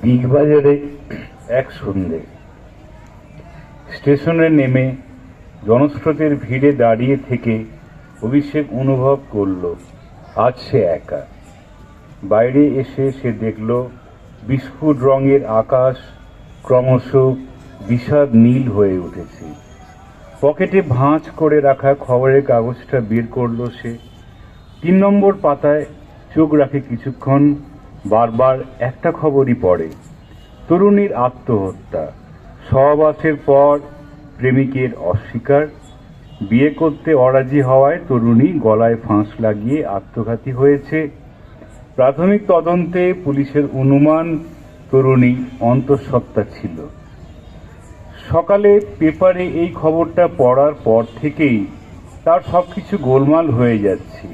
Big বাজারে এক সন্ধে স্টেশনে নেমে জনস্রোতের ভিড়ে দাঁড়িয়ে থেকে অভিষেক অনুভব করল আজ সে একা। বাইরে এসে সে দেখল বিস্ফোট রঙের আকাশ ক্রমশ বিষাদ নীল হয়ে উঠেছে। পকেটে ভাঁজ করে রাখা খবরের কাগজটা বের করল সে। 3 নম্বর পাতায় চোখ রাখে কিছুক্ষণ। বারবার একটা খবরই পড়ে, তরুণীর আত্মহত্যা, সহবাসের পর প্রেমিকের অস্বীকার, বিয়ে করতে অরাজি হওয়ায় তরুণী গলায় ফাঁস লাগিয়ে আত্মঘাতী হয়েছে। প্রাথমিক তদন্তে পুলিশের অনুমান তরুণী অন্তঃসত্ত্বা ছিল। সকালে পেপারে এই খবরটা পড়ার পর থেকেই তার সবকিছু গোলমাল হয়ে যাচ্ছে,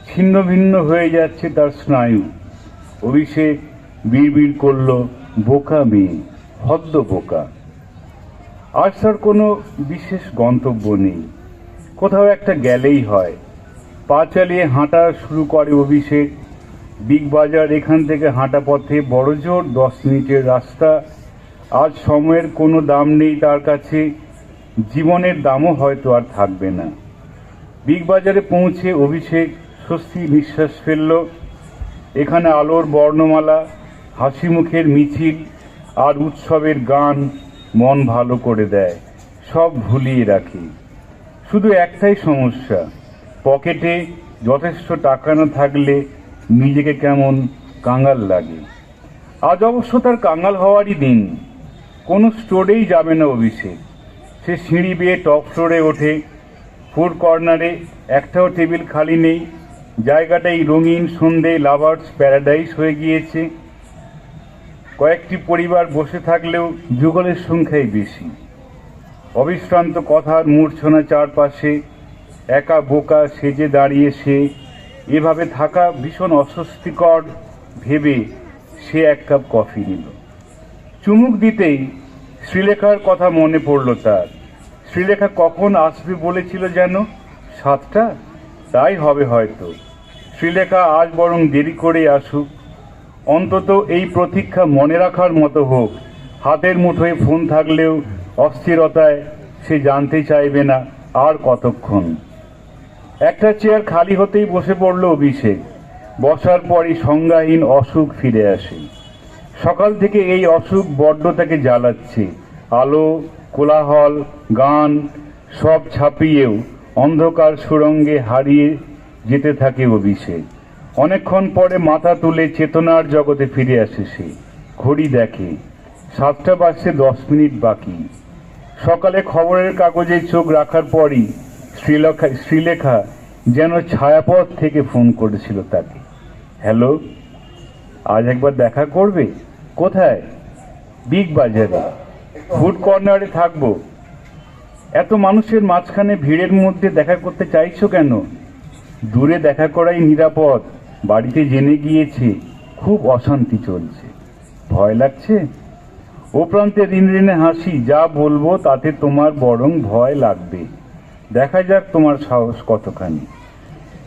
ছিন্ন ভিন্ন হয়ে যাচ্ছে তার স্নায়ু। অভিষেক বিড়বিড় করল, বোকা মেয়ে, হদ্দ বোকা। আজ তার কোনো বিশেষ গন্তব্য নেই, কোথাও একটা গেলেই হয়। পা চালিয়ে হাঁটা শুরু করে অভিষেক। বিগ বাজার এখান থেকে হাঁটা পথে বড়জোর 10 মিনিটের রাস্তা। আজ সময়ের কোনো দাম নেই তার কাছে, জীবনের দামও হয়তো আর থাকবে না। বিগ বাজারে পৌঁছে অভিষেক স্বস্তি নিঃশ্বাস ফেলল। এখানে আলোর বর্ণমালা, হাসি মুখের মিছিল আর উৎসবের গান মন ভালো করে দেয়, সব ভুলিয়ে রাখে। শুধু একটাই সমস্যা, পকেটে যথেষ্ট টাকা না থাকলে নিজেকে কেমন কাঙাল লাগে। আজ অবশ্য তার কাঙাল হওয়ারই দিন। কোনো স্টোরেই যাবে না অভিষেক। সে সিঁড়ি বেয়ে টপ ফ্লোরে ওঠে। ফুড কর্নারে একটাও টেবিল খালি নেই। জায়গাটাই রঙিন সন্ধে লাভার্স প্যারাডাইস হয়ে গিয়েছে। কয়েকটি পরিবার বসে থাকলেও যুগলের সংখ্যাই বেশি। অবিশ্রান্ত কথার মূর্ছনা চারপাশে। একা বোকা সেজে দাঁড়িয়ে সে। এভাবে থাকা ভীষণ অস্বস্তিকর ভেবে সে 1 কাপ কফি নিল। চুমুক দিতেই শ্রীলেখার কথা মনে পড়ল তার। শ্রীলেখা কখন আসবে বলেছিল যেন? 7টা? তাই হবে হয়তো। শ্রীলেখা আজ বরং দেরি করে আসুক, অন্তত এই প্রতীক্ষা মনে রাখার মতো হোক। হাতের মুঠোয় ফোন থাকলেও অস্থিরতায় সে জানতে চাইবে না আর কতক্ষণ। একটা চেয়ার খালি হতেই বসে পড়ল অভিষেক। বসার পরই সংজ্ঞাহীন অসুখ ফিরে আসে। সকাল থেকে এই অসুখ বড্ড তাকে জ্বালাচ্ছে। আলো, কোলাহল, গান সব ছাপিয়েও অন্ধকার সুড়ঙ্গে হারিয়ে যেতে থাকে অভিষেক। অনেকক্ষণ পরে মাথা তুলে চেতনার জগতে ফিরে আসে সে। ঘড়ি দেখে, 7টা বাজতে 10 মিনিট বাকি। সকালে খবরের কাগজে চোখ রাখার পরই শ্রীলেখা যেন ছায়াপথ থেকে ফোন করেছিল তাকে। হ্যালো, আজ একবার দেখা করবে? কোথায়? বিগ বাজারে। ফুড কর্নারে থাকবো। এত মানুষের মাঝখানে ভিড়ের মধ্যে দেখা করতে চাইছো কেন? দূরে দেখা করাই নিরাপদ, বাড়িতে জেনে গিয়েছে। খুব অশান্তি চলছে। ভয় লাগছে? ও প্রান্তে রিনরিনে হাসি। যা বলবো তাতে তোমার বরং ভয় লাগবে। দেখা যাক তোমার সাহস কতখানি।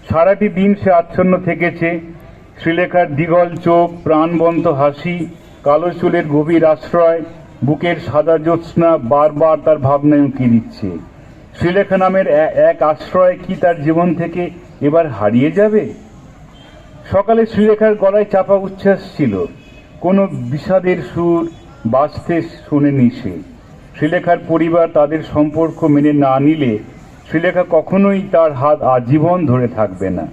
সারাটি দিন সে আচ্ছন্ন থেকেছে। শ্রীলেখার দ্বিগল চোখ, প্রাণবন্ত হাসি, কালো চুলের গভীর আশ্রয়, বুকের সাদা জ্যোৎস্না বারবার তার ভাবনায় উঁকি দিচ্ছে। শ্রীলেখা নামের এক আশ্রয় কি তার জীবন থেকে এবার হারিয়ে যাবে? সকালে শ্রীলেখার গলায় চাপা উচ্ছ্বাস ছিল। কোনো বিষাদের সুর বাজতে শোনেনি সে। শ্রীলেখার পরিবার তাদের সম্পর্ক মেনে না নিলে শ্রীলেখা কখনোই তার হাত আজীবন ধরে থাকবে না।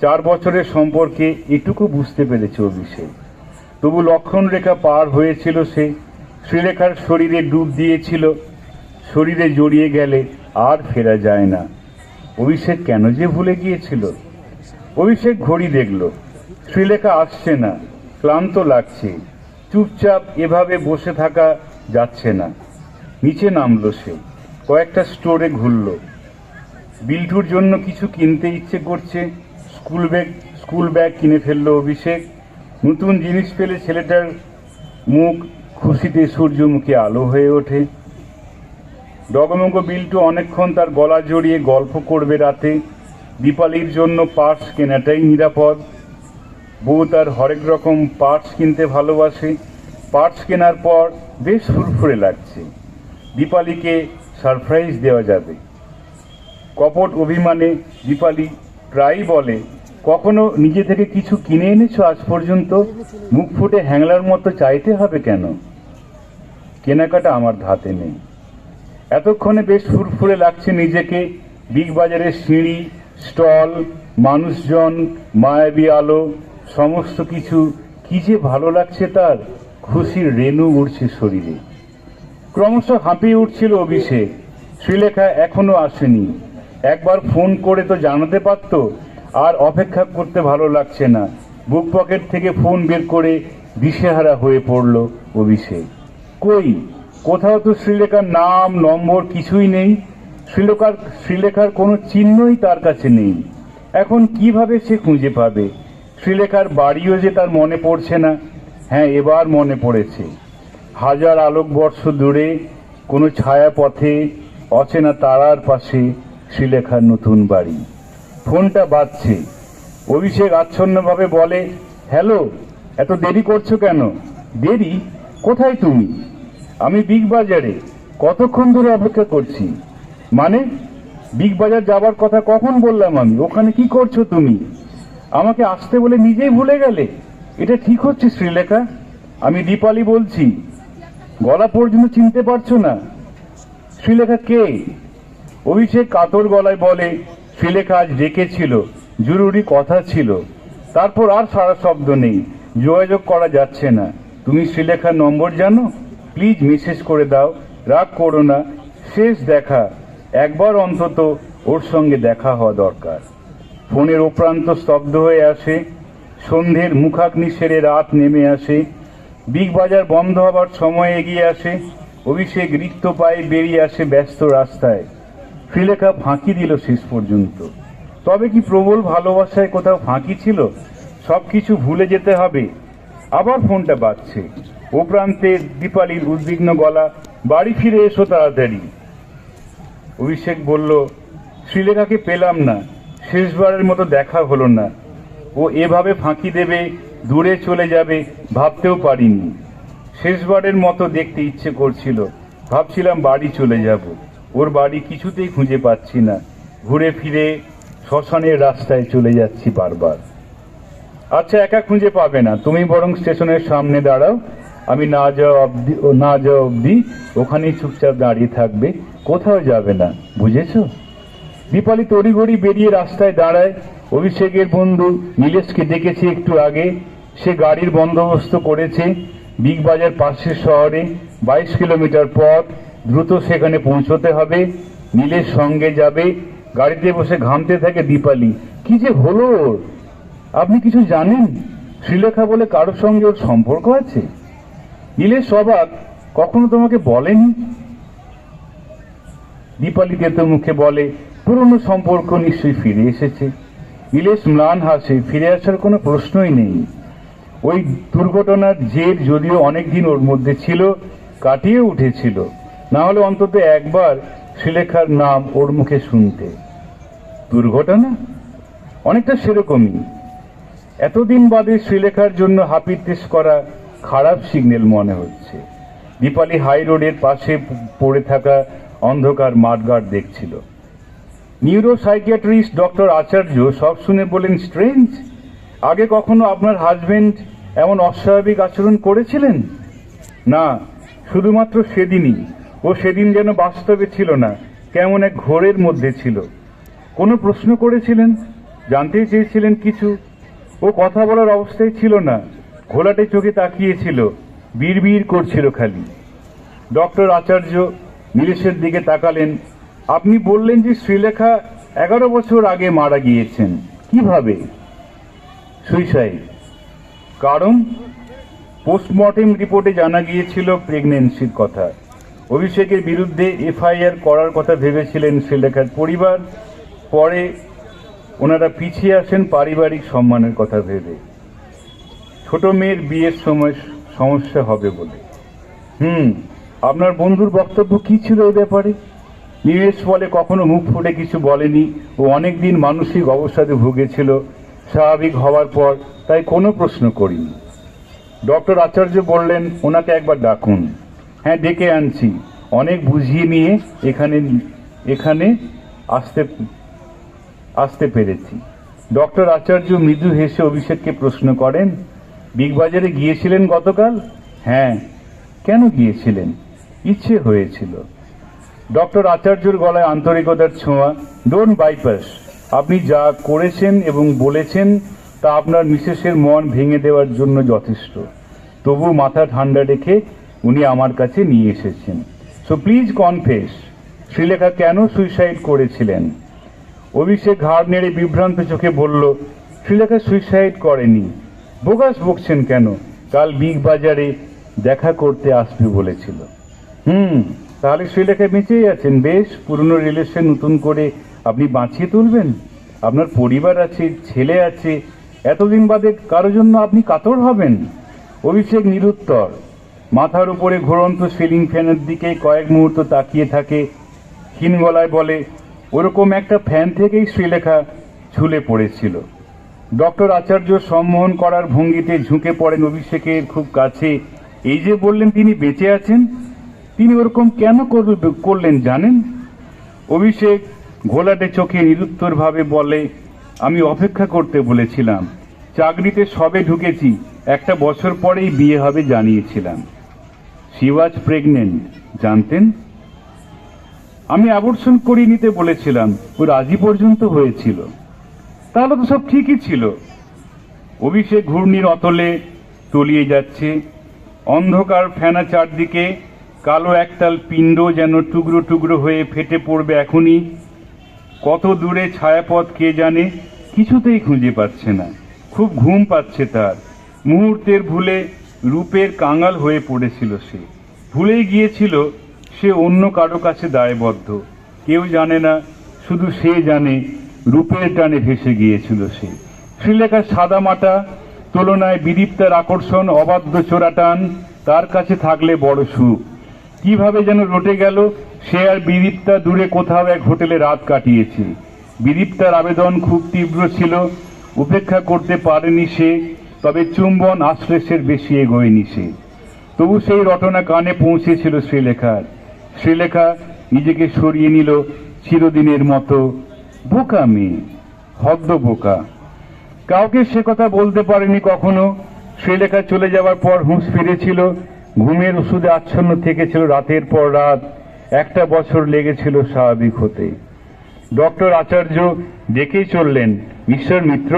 4 বছরের সম্পর্কে এটুকু বুঝতে পেরেছে অভিষেক। তবু লক্ষণ রেখা পার হয়েছিল সে। শ্রীলেখার শরীরে ডুব দিয়েছিল। শরীরে জড়িয়ে গেলে আর ফেরা যায় না। অভিষেক কেন যে ভুলে গিয়েছিল? অভিষেক ঘড়ি দেখল। শ্রীলেখা আসছে না। ক্লান্ত লাগছে। চুপচাপ এভাবে বসে থাকা যাচ্ছে না। নিচে নামল সে। কয়েকটা স্টোরে ঘুরল। বিল্টুর জন্য কিছু কিনতে ইচ্ছে করছে। স্কুল ব্যাগ কিনে ফেলল অভিষেক। নতুন জিনিস পেলে ছেলেটার মুখ খুশিতে সূর্যমুখী আলো হয়ে ওঠে। ডগমগ বিল্টু অনেকক্ষণ তার গলা জড়িয়ে গল্প করবে রাতে। দীপালির জন্য পার্স কেনাটাই নিরাপদ। বউ তার হরেক রকম পার্স কিনতে ভালোবাসে। পার্টস কেনার পর বেশ ফুরফুরে লাগছে। দীপালিকে সারপ্রাইজ দেওয়া যাবে। কপট অভিমানে দীপালি প্রায়ই বলে, কখনো নিজে থেকে কিছু কিনে এনেছো আজ পর্যন্ত? মুখ ফুটে হ্যাংলার মতো চাইতে হবে কেন? কেনাকাটা আমার ধাতে নেই। এতক্ষণে বেশ ফুরফুরে লাগছে নিজেকে। বিগ বাজারের সিঁড়ি, স্টল, মানুষজন, মায়াবী আলো, সমস্ত কিছু কি যে ভালো লাগছে তার। খুশির রেণু উঠছে শরীরে। ক্রমশ হাঁপিয়ে উঠছিল অভিষেক। শ্রীলেখা এখনো আসেনি। একবার ফোন করে তো জানাতে পারত। আর অপেক্ষা করতে ভালো লাগছে না। বুক পকেট থেকে ফোন বের করে দিশেহারা হয়ে পড়ল অভিষেক। কই, কোথাও তো শ্রীলেখার নাম নম্বর কিছুই নেই। শ্রীলেখার কোনো চিহ্নই তার কাছে নেই। এখন কিভাবে সে খুঁজে পাবে? শ্রীলেখার বাড়িও যে তার মনে পড়ছে না। হ্যাঁ, এবার মনে পড়েছে। হাজার আলোকবর্ষ দূরে কোনো ছায়া পথে অচেনা তারার পাশে শ্রীলেখার নতুন বাড়ি। ফোনটা বাজছে। অভিষেক আচ্ছন্নভাবে বলে, হ্যালো, এত দেরি করছো কেন? দেরি? কোথায় তুমি? আমি বিগ বাজারে। কতক্ষণ ধরে অপেক্ষা করছি। মানে, বিগ বাজার যাবার কথা কখন বললাম আমি? ওখানে কি করছো তুমি? আমাকে আসতে বলে নিজেই ভুলে গেলে? এটা ঠিক হচ্ছে শ্রীলেখা? আমি দীপালি বলছি। গলা পর্যন্ত চিনতে পারছো না? শ্রীলেখা কে? অভিষেক কাতর গলায় বলে, শ্রীলেখা আজ ডেকেছিল, জরুরি কথা ছিল। তারপর আর সারা শব্দ নেই। যোগাযোগ করা যাচ্ছে না। তুমি শ্রীলেখার নম্বর জানো? প্লিজ মেসেজ করে দাও। রাগ করো না। শেষ দেখা, একবার অন্তত ওর সঙ্গে দেখা হওয়া দরকার। ফোনের ওপ্রান্ত স্তব্ধ হয়ে আসে। সন্ধ্যের মুখাগ্নি সেরে রাত নেমে আসে। বিগ বাজার বন্ধ হবার সময় এগিয়ে আসে। অভিষেক রিক্ত পায়ে বেরিয়ে আসে ব্যস্ত রাস্তায়। শ্রীলেখা ফাঁকি দিল শেষ পর্যন্ত। তবে কি প্রবল ভালোবাসায় কোথাও ফাঁকি ছিল? সবকিছু ভুলে যেতে হবে। আবার ফোনটা বাজছে। ও প্রান্তে দীপালির উদ্বিগ্ন গলা, বাড়ি ফিরে এসো তাড়াতাড়ি। অভিষেক বলল, শ্রীলেখাকে পেলাম না। শেষবারের মতো দেখা হলো না। ও এভাবে ফাঁকি দেবে, দূরে চলে যাবে ভাবতেও পারিনি। শেষবারের মতো দেখতে ইচ্ছে করছিল। ভাবছিলাম বাড়ি চলে যাব। ওর বাড়ি কিছুতেই খুঁজে পাচ্ছি না। ঘুরে ফিরে শ্মশানের রাস্তায় চলে যাচ্ছি বারবার। আচ্ছা, একা খুঁজে পাবে না। তুমি বরং স্টেশনের সামনে দাঁড়াও। আমি না যাওয়া অবধি ওখানেই চুপচাপ দাঁড়িয়ে থাকবে, কোথাও যাবে না, বুঝেছো? দীপালি তড়িঘড়ি বেরিয়ে রাস্তায় দাঁড়ায়। অভিষেকের বন্ধু নীলেশকে ডেকেছে একটু আগে। সে গাড়ির বন্দোবস্ত করেছে। বিগ বাজার পাশের শহরে 22 কিলোমিটার পথ। দ্রুত সেখানে পৌঁছতে হবে। নীলেশ সঙ্গে যাবে। গাড়িতে বসে ঘামতে থাকে দীপালি। কি যে হলো ওর! আপনি কিছু জানেন? শ্রীলেখা বলে কারোর সঙ্গে ওর সম্পর্ক আছে? নীলেশ অবাক। কখনো তোমাকে বলেনি? দীপালি তেতো মুখে বলে, পুরনো সম্পর্ক নিশ্চয়ই ফিরে এসেছে। নীলেশ ম্লান হাসে। ফিরে আসার কোনো প্রশ্নই নেই। ওই দুর্ঘটনার জের যদিও অনেকদিন ওর মধ্যে ছিল, কাটিয়ে উঠেছিল। না হলে অন্তত একবার শ্রীলেখার নাম ওর মুখে শুনতে। দুর্ঘটনা? অনেকটা সেরকমই। এতদিন বাদে শ্রীলেখার জন্য হাপিত্যেশ করা খারাপ সিগন্যাল মনে হচ্ছে। দীপালি হাই রোডের পাশে পড়ে থাকা অন্ধকার মাঠঘাট দেখছিল। নিউরো সাইকিয়াট্রিস্ট ডক্টর আচার্য সব শুনে বলেন, স্ট্রেঞ্জ। আগে কখনো আপনার হাজবেন্ড এমন অস্বাভাবিক আচরণ করেছিলেন? না, শুধুমাত্র সেদিনই। ও সেদিন যেন বাস্তবে ছিল না, কেমন এক ঘোরের মধ্যে ছিল। কোনো প্রশ্ন করেছিলেন? জানতে চেয়েছিলেন কিছু? ও কথা বলার অবস্থায় ছিল না। ঘোলাটে চোখে তাকিয়েছিল, বিড়বিড় করছিল খালি। ডক্টর আচার্য নীলেশের দিকে তাকালেন। আপনি বললেন যে শ্রীলেখা 11 বছর আগে মারা গিয়েছেন। কিভাবে? সুইসাইড। কারণ? পোস্টমর্টেম রিপোর্টে জানা গিয়েছিল প্রেগন্যান্সির কথা। অভিষেকের বিরুদ্ধে এফআইআর করার কথা ভেবেছিলেন শ্রীলেখার পরিবার। পরে ওনারা পিছিয়ে আসেন পারিবারিক সম্মানের কথা ভেবে, ছোট মেয়ের বিয়ের সময় সমস্যা হবে বলে। আপনার বন্ধুর বক্তব্য কি ছিল এই ব্যাপারে? নীলেশ বলে, কখনো মুখ ফুটে কিছু বলেনি। ও অনেকদিন মানসিক অবসাদে ভুগেছিল। স্বাভাবিক হওয়ার পর তাই কোনো প্রশ্ন করিনি। ডক্টর আচার্য বললেন, ওনাকে একবার ডাকুন। হ্যাঁ, ডেকে আনছি। অনেক বুঝিয়ে নিয়ে এখানে এখানে আসতে আসতে পেরেছি। ডক্টর আচার্য মৃদু হেসে অভিষেককে প্রশ্ন করেন, বিগ বাজারে গিয়েছিলেন গতকাল? হ্যাঁ। কেন গিয়েছিলেন? ইচ্ছে হয়েছিল। ডক্টর আচার্যর গলায় আন্তরিকতার ছোঁয়া। Don't bypass. আপনি যা করেছেন এবং বলেছেন তা আপনার মিসেসের মন ভেঙে দেওয়ার জন্য যথেষ্ট। তবু মাথা ঠান্ডা রেখে উনি আমার কাছে নিয়ে এসেছেন। সো প্লিজ কনফেস, শ্রীলেখা কেন সুইসাইড করেছিলেন? অভিষেক ঘাড় নেড়ে বিভ্রান্ত চোখে বলল, শ্রীলেখা সুইসাইড করেনি। বোগাস বকছেন কেন? কাল বিগ বাজারে দেখা করতে আসবে বলেছিল। তাহলে শ্রীলেখা বেঁচেই আছেন। বেশ, পুরনো রিলেশন নতুন করে আপনি বাঁচিয়ে তুলবেন। আপনার পরিবার আছে, ছেলে আছে, এতদিন বাদে কারো জন্য আপনি কাতর হবেন? অভিষেক নিরুত্তর, মাথার উপরে ঘুরন্ত সিলিং ফ্যানের দিকে কয়েক মুহূর্ত তাকিয়ে থাকে। ক্ষীণ গলায় বলে, ওরকম একটা ফ্যান থেকেই শ্রীলেখা ঝুলে পড়েছিল। ডক্টর আচার্য সম্মোহন করার ভঙ্গিতে ঝুঁকে পড়েন অভিষেকের খুব কাছে। এই যে বললেন তিনি বেঁচে আছেন, তিনি ওরকম কেন করলেন জানেন? অভিষেক ঘোলাটে চোখে নিরুত্তরভাবে বলে, আমি অপেক্ষা করতে বলেছিলাম। চাকরিতে সবে ঢুকেছি, একটা বছর পরেই বিয়ে হবে জানিয়েছিলাম। শি ওয়াজ প্রেগনেন্ট, জানতেন? আমি অ্যাবর্শন করিয়ে নিতে বলেছিলাম, ও রাজি পর্যন্ত হয়েছিল। তাহলে তো সব ঠিকই ছিল। অভিষেক ঘূর্ণির অতলে তলিয়ে যাচ্ছে। অন্ধকার ফেনা চারদিকে, কালো একতাল পিণ্ড যেন টুকরো টুকরো হয়ে ফেটে পড়বে এখনই। কত দূরে ছায়াপথ কে জানে, কিছুতেই খুঁজে পাচ্ছে না। খুব ঘুম পাচ্ছে তার। মুহূর্তের ভুলে রূপের কাঙাল হয়ে পড়েছিল সে। ভুলেই গিয়েছিল সে অন্য কারো কাছে দায়বদ্ধ। কেউ জানে না, শুধু সে জানে রূপের টানে ভেসে গিয়েছিল সে। শ্রীলেখার সাদা মাটা তুলনায় বিদীপ্তার আকর্ষণ অবাধ্য চোরাটান তার কাছে থাকলে বড় সুখ। কিভাবে যেন রটে গেল সে আর বিদীপ্তা দূরে কোথাও এক হোটেলে রাত কাটিয়েছে। বিদীপ্তার আবেদন খুব তীব্র ছিল, উপেক্ষা করতে পারেনি সে, তবে চুম্বন আশ্লেষের বেশি এগোয়নি সে। তবু সেই রটনা কানে পৌঁছেছিল শ্রীলেখার। শ্রীলেখা নিজেকে সরিয়ে নিল চিরদিনের মতো। বোকা মেয়ে, হদ্দ বোকা। কাউকে সে কথা বলতে পারেনি কখনো। শ্রীলেখা চলে যাওয়ার পর হুঁশ ফিরেছিল। ঘুমের ওষুধে আচ্ছন্ন থেকেছিল রাতের পর রাত। একটা বছর লেগেছিল স্বাভাবিক হতে। ডক্টর আচার্য ডেকেই চললেন, মিস্টার মিত্র,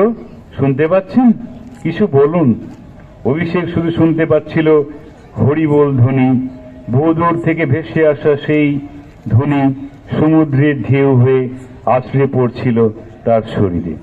শুনতে পাচ্ছেন? কিছু বলুন। অভিষেক শুধু শুনতে পাচ্ছিল হরিবোল ধ্বনি। বহুদূর থেকে ভেসে আসা সেই ধ্বনি সমুদ্রের ঢেউ হয়ে আছড়ে পড়ছিল তার শরীরে।